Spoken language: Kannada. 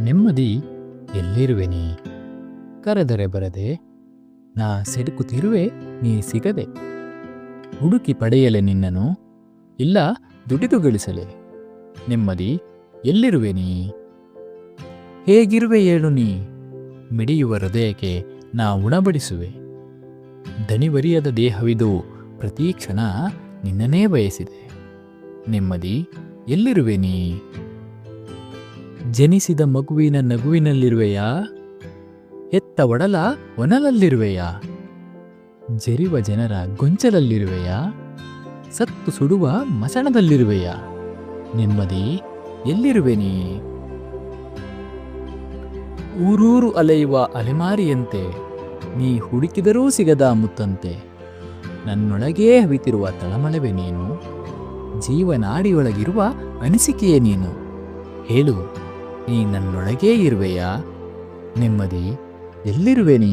ನೆಮ್ಮದಿ ಎಲ್ಲಿರುವೆ ನೀ ಕರೆದರೆ ಬರದೆ ನಾ ಸೆಡುಕುತ್ತಿರುವೆ ನೀ ಸಿಗದೆ ಹುಡುಕಿ ಪಡೆಯಲೆ ನಿನ್ನನು ಇಲ್ಲ ದುಡಿದು ಗಳಿಸಲೆ ನೆಮ್ಮದಿ ಎಲ್ಲಿರುವೆ ನೀ ಹೇಗಿರುವೆ ಹೇಳು ನೀ ಮಿಡಿಯುವ ಹೃದಯಕ್ಕೆ ನಾ ಉಣಬಡಿಸುವೆ ದಣಿವರಿಯದ ದೇಹವಿದು ಪ್ರತಿ ಕ್ಷಣ ನಿನ್ನನೇ ಬಯಸಿದೆ ನೆಮ್ಮದಿ ಎಲ್ಲಿರುವೆ ನೀ ಜನಿಸಿದ ಮಗುವಿನ ನಗುವಿನಲ್ಲಿರುವೆಯಾ ಹೆತ್ತ ಒಡಲ ಒನಲಲ್ಲಿರುವೆಯಾ ಜರಿವ ಜನರ ಗೊಂಚಲಲ್ಲಿರುವೆಯಾ ಸತ್ತು ಸುಡುವ ಮಸಣದಲ್ಲಿರುವೆಯಾ ನೆಮ್ಮದಿ ಎಲ್ಲಿರುವೆ ನೀ ಊರೂರು ಅಲೆಯುವ ಅಲೆಮಾರಿಯಂತೆ ನೀ ಹುಡುಕಿದರೂ ಸಿಗದ ಮುತ್ತಂತೆ ನನ್ನೊಳಗೇ ಹವಿತಿರುವ ತಳಮಳವೆ ನೀನು ಜೀವನಾಡಿಯೊಳಗಿರುವ ಅನಿಸಿಕೆಯೇ ನೀನು ಹೇಳು ನೀ ನನ್ನೊಳಗೇ ಇರುವೆಯಾ ನೆಮ್ಮದಿ ಎಲ್ಲಿರುವೆ ನೀ